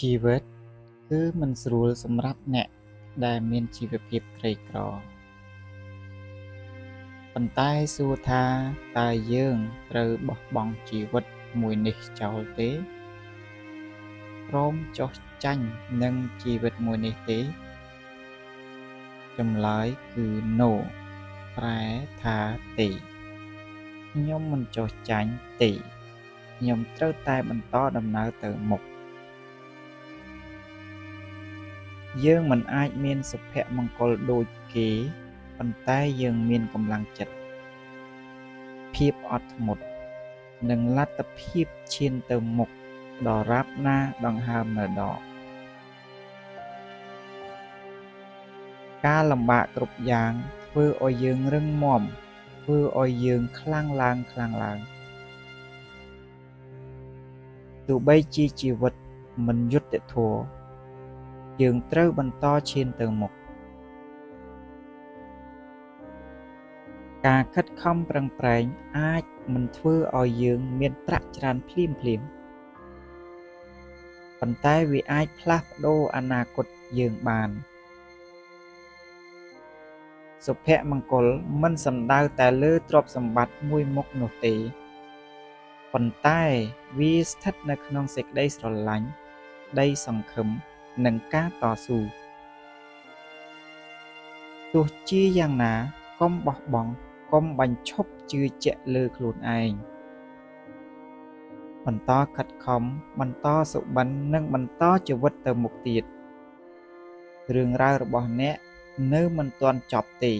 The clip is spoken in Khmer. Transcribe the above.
ជីវិតគឺមិនស្រួលសម្រាប់អ្នកដែលមានជីវភាពក្រីក្រប៉ុន្តែសួរថាតើយើងត្រូវបោះបង់ជីវិតមួយនេះចោលទេព្រមចុះចាញ់នឹងជីវិតមួយនេះទេចម្លើយគឺ No ប្រែថាទេខ្ញុំមិនចុះចាញ់ទេខ្ញុំត្រូវតែបន្តដំណើរទៅមុខយើងមិនអាចមានសុភមង្គលដូចគេប៉ុន្តែយើងមានកម្លាំងចិត្តភាពអត់ធ្មត់និងលទ្ធភាពឈានទៅមុខដរាបណាដង្ហើមនៅដកការលំបាកគ្រប់យ៉ាងធ្វើឲ្យយើងរឹងមាំធ្វើឲ្យយើងខ្លាំងឡើងទោះបីជាជីវិតមិនយុត្តិធម៌យើងត្រូវបន្តឈានទៅមុខការខិតខំប្រឹងប្រែងអាចមិនធ្វើឲ្យយើងមានប្រាក់ច្រើនភ្លាមប៉ុន្តែវាអាចផ្លាស់ប្ដូរអនាគតយើងបានសុភមង្គលមិនសំដៅតែលើទ្រព្យសម្បត្តិមួយមុខនោះទេប៉ុន្តែវាស្ថិតនៅក្នុងសេចក្តីស្រឡាញ់ក្តីសង្ឃឹមនិងការតស៊ូទោះជាយ៉ាងណាកុំបោះបង់កុំបញ្ឈប់ជឿជាក់លើខ្លួនឯងបន្តខិតខំបន្តសុបិននិងបន្តជីវិតទៅមុខទៀតរឿងរ៉ាវរបស់អ្នកនៅមិនទាន់ចប់ទេ